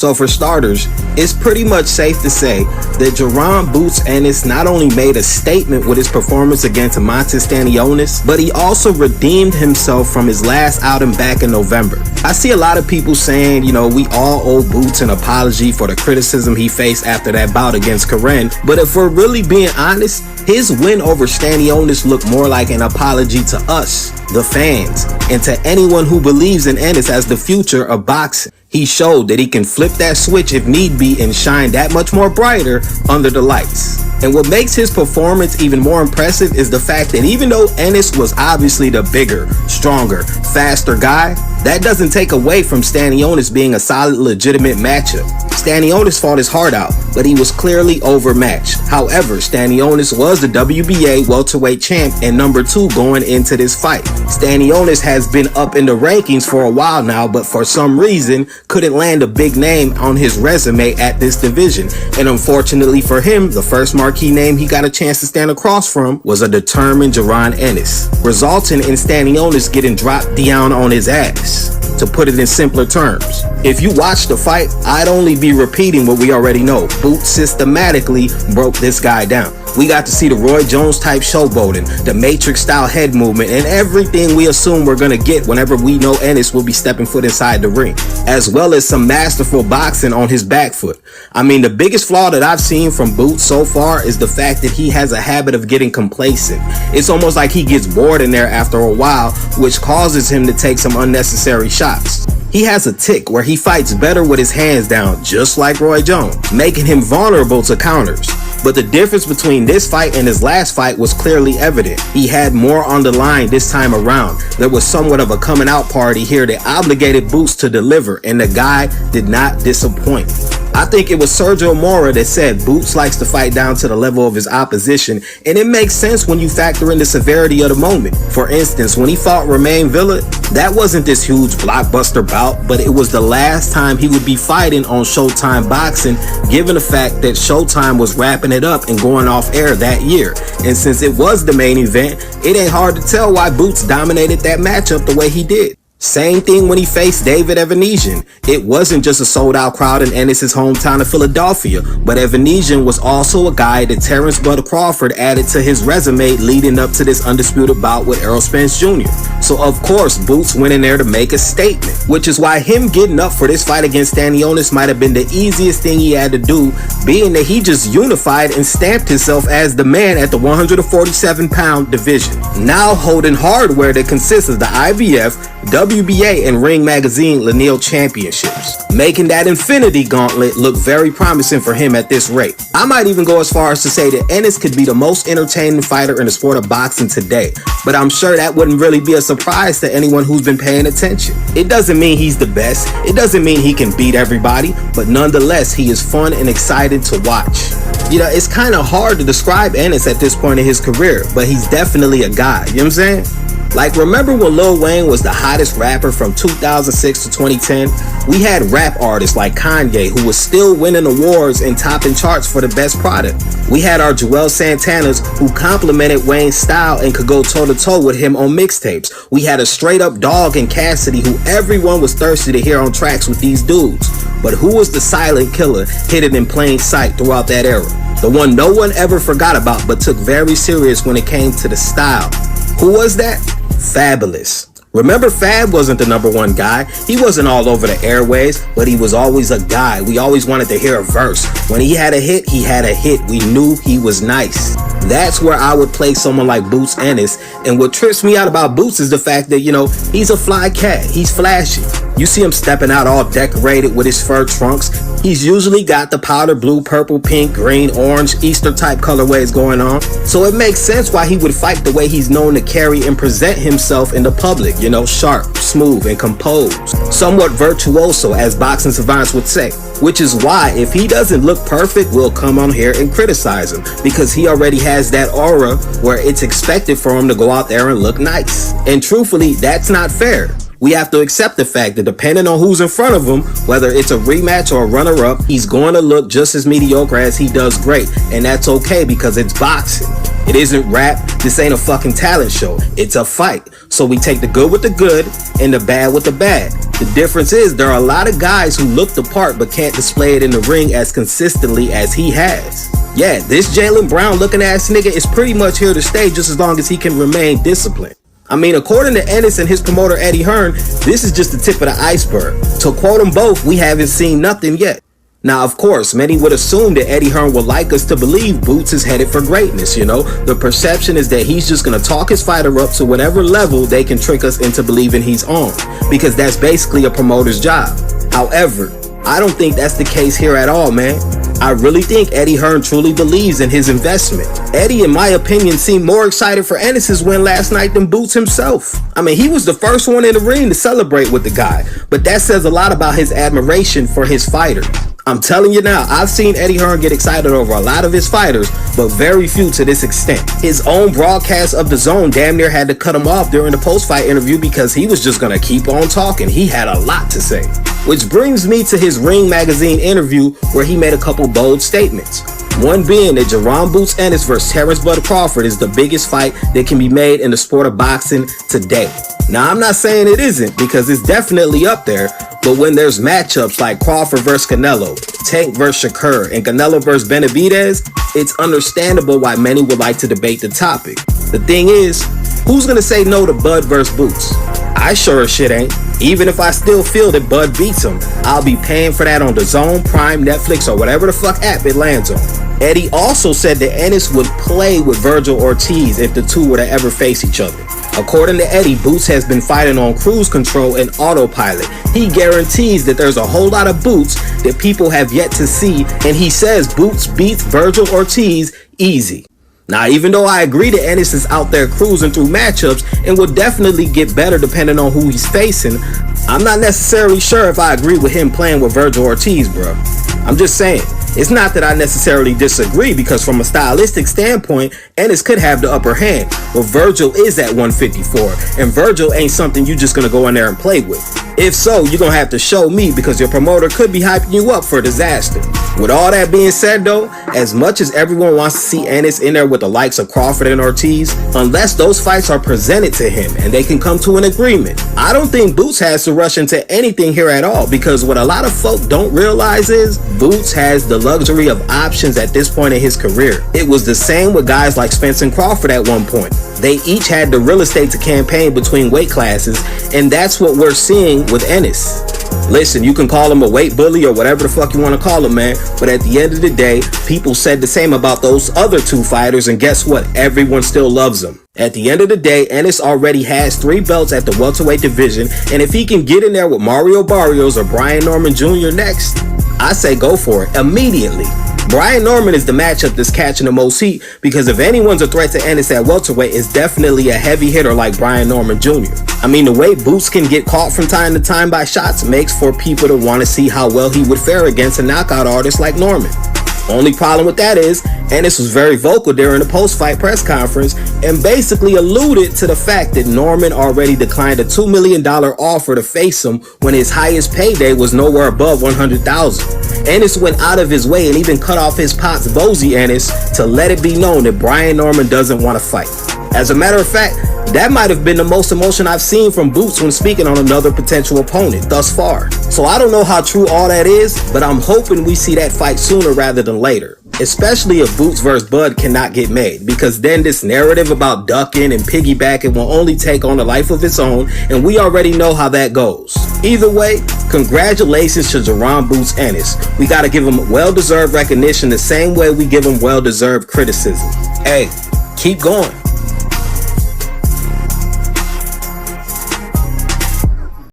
So for starters, it's pretty much safe to say that JARON Boots Ennis not only made a statement with his performance against Montes Stanionis, but he also redeemed himself from his last outing back in November. I see a lot of people saying, you know, we all owe Boots an apology for the criticism he faced after that bout against Hearn, but if we're really being honest, his win over Stanionis looked more like an apology to us, the fans, and to anyone who believes in Ennis as the future of boxing. He showed that he can flip that switch if need be and shine that much more brighter under the lights. And what makes his performance even more impressive is the fact that even though Ennis was obviously the bigger, stronger, faster guy, that doesn't take away from Stanionis being a solid, legitimate matchup. Stanionis fought his heart out, but he was clearly overmatched. However, Stanionis was the WBA welterweight champ and number 2 going into this fight. Stanionis has been up in the rankings for a while now, but for some reason couldn't land a big name on his resume at this division. And unfortunately for him, the first marquee name he got a chance to stand across from was a determined JARON Ennis, resulting in Stanionis getting dropped down on his ass. To put it in simpler terms, if you watch the fight, I'd only be repeating what we already know. Boots systematically broke this guy down. We got to see the Roy Jones type showboating, the Matrix style head movement, and everything we assume we're gonna get whenever we know Ennis will be stepping foot inside the ring, as well as some masterful boxing on his back foot. I mean, the biggest flaw that I've seen from Boots so far is the fact that he has a habit of getting complacent. It's almost like he gets bored in there after a while, which causes him to take some unnecessary shots. He has a tick where he fights better with his hands down, just like Roy Jones, making him vulnerable to counters. But the difference between this fight and his last fight was clearly evident. He had more on the line this time around. There was somewhat of a coming out party here that obligated Boots to deliver, and the guy did not disappoint. I think it was Sergio Mora that said Boots likes to fight down to the level of his opposition, and it makes sense when you factor in the severity of the moment. For instance, when he fought Romain Villa, that wasn't this huge blockbuster bout, but it was the last time he would be fighting on Showtime Boxing, given the fact that Showtime was wrapping it up and going off air that year. And since it was the main event, it ain't hard to tell why Boots dominated that matchup the way he did. Same thing when he faced David Evanesian. It wasn't just a sold-out crowd in Ennis' hometown of Philadelphia, but Evanesian was also a guy that Terrence Bud Crawford added to his resume leading up to this undisputed bout with Errol Spence Jr. So of course, Boots went in there to make a statement, which is why him getting up for this fight against Stanionis might have been the easiest thing he had to do, being that he just unified and stamped himself as the man at the 147-pound division, now holding hardware that consists of the IBF, WBA, and Ring Magazine Lineal Championships, making that Infinity Gauntlet look very promising for him at this rate. I might even go as far as to say that Ennis could be the most entertaining fighter in the sport of boxing today, but I'm sure that wouldn't really be a surprise to anyone who's been paying attention. It doesn't mean he's the best, it doesn't mean he can beat everybody, but nonetheless, he is fun and exciting to watch. You know, it's kind of hard to describe Ennis at this point in his career, but he's definitely a guy, you know what I'm saying? Like, remember when Lil Wayne was the hottest rapper from 2006 to 2010? We had rap artists like Kanye, who was still winning awards and topping charts for the best product. We had our Joel Santanas, who complimented Wayne's style and could go toe-to-toe with him on mixtapes. We had a straight-up Dog and Cassidy, who everyone was thirsty to hear on tracks with these dudes. But who was the silent killer hidden in plain sight throughout that era? The one no one ever forgot about but took very serious when it came to the style. Who was that? Fabulous. Remember, Fab wasn't the #1 guy. He wasn't all over the airways, but he was always a guy. We always wanted to hear a verse. When he had a hit, he had a hit. We knew he was nice. That's where I would play someone like Boots Ennis. And what trips me out about Boots is the fact that, you know, he's a fly cat. He's flashy. You see him stepping out all decorated with his fur trunks. He's usually got the powder blue, purple, pink, green, orange, Easter type colorways going on. So it makes sense why he would fight the way he's known to carry and present himself in the public. You know, sharp, smooth, and composed. Somewhat virtuoso, as boxing savants would say. Which is why, if he doesn't look perfect, we'll come on here and criticize him, because he already has that aura where it's expected for him to go out there and look nice. And truthfully, that's not fair. We have to accept the fact that depending on who's in front of him, whether it's a rematch or a runner-up, he's going to look just as mediocre as he does great. And that's okay, because it's boxing. It isn't rap. This ain't a fucking talent show. It's a fight. So we take the good with the good and the bad with the bad. The difference is there are a lot of guys who look the part but can't display it in the ring as consistently as he has. Yeah, this Jaylen Brown looking ass nigga is pretty much here to stay just as long as he can remain disciplined. I mean, according to Ennis and his promoter Eddie Hearn, this is just the tip of the iceberg. To quote them both, we haven't seen nothing yet. Now, of course, many would assume that Eddie Hearn would like us to believe Boots is headed for greatness, you know? The perception is that he's just gonna talk his fighter up to whatever level they can trick us into believing he's on, because that's basically a promoter's job. However, I don't think that's the case here at all, man. I really think Eddie Hearn truly believes in his investment. Eddie, in my opinion, seemed more excited for Ennis' win last night than Boots himself. I mean, he was the first one in the ring to celebrate with the guy, but that says a lot about his admiration for his fighter. I'm telling you now, I've seen Eddie Hearn get excited over a lot of his fighters, but very few to this extent. His own broadcast of DAZN damn near had to cut him off during the post-fight interview because he was just gonna keep on talking. He had a lot to say. Which brings me to his Ring Magazine interview where he made a couple bold statements. One being that JARON Boots Ennis versus Terrence Bud Crawford is the biggest fight that can be made in the sport of boxing today. Now, I'm not saying it isn't, because it's definitely up there, but when there's matchups like Crawford versus Canelo, Tank versus Shakur, and Canelo versus Benavidez, it's understandable why many would like to debate the topic. The thing is, who's gonna say no to Bud versus Boots? I sure as shit ain't. Even if I still feel that Bud beats him, I'll be paying for that on DAZN, Prime, Netflix, or whatever the fuck app it lands on. Eddie also said that Ennis would play with Vergil Ortiz if the two were to ever face each other. According to Eddie, Boots has been fighting on cruise control and autopilot. He guarantees that there's a whole lot of Boots that people have yet to see, and he says Boots beats Vergil Ortiz easy. Now, even though I agree that Ennis is out there cruising through matchups and will definitely get better depending on who he's facing, I'm not necessarily sure if I agree with him playing with Vergil Ortiz, bro. I'm just saying. It's not that I necessarily disagree, because from a stylistic standpoint, Ennis could have the upper hand, but Vergil is at 154, and Vergil ain't something you just gonna go in there and play with. If so, you're gonna have to show me, because your promoter could be hyping you up for disaster. With all that being said though, as much as everyone wants to see Ennis in there with the likes of Crawford and Ortiz, unless those fights are presented to him and they can come to an agreement, I don't think Boots has to rush into anything here at all, because what a lot of folk don't realize is Boots has the luxury of options at this point in his career. It was the same with guys like Spence and Crawford at one point. They each had the real estate to campaign between weight classes, and that's what we're seeing with Ennis. Listen, you can call him a weight bully or whatever the fuck you want to call him, man, but at the end of the day, people said the same about those other two fighters, and guess what? Everyone still loves them. At the end of the day, Ennis already has 3 belts at the welterweight division, and if he can get in there with Mario Barrios or Brian Norman Jr. next, I say go for it immediately. Brian Norman is the matchup that's catching the most heat, because if anyone's a threat to Ennis at welterweight, it's definitely a heavy hitter like Brian Norman Jr. I mean, the way Boots can get caught from time to time by shots makes for people to want to see how well he would fare against a knockout artist like Norman. Only problem with that is, Ennis was very vocal during the post-fight press conference and basically alluded to the fact that Norman already declined a $2 million offer to face him when his highest payday was nowhere above $100,000. Ennis went out of his way and even cut off his pops Bozy Ennis to let it be known that Brian Norman doesn't want to fight. As a matter of fact, that might have been the most emotion I've seen from Boots when speaking on another potential opponent thus far. So I don't know how true all that is, but I'm hoping we see that fight sooner rather than later. Especially if Boots vs. Bud cannot get made, because then this narrative about ducking and piggybacking will only take on a life of its own, and we already know how that goes. Either way, congratulations to JARON Boots Ennis. We gotta give him well-deserved recognition the same way we give him well-deserved criticism. Hey, keep going.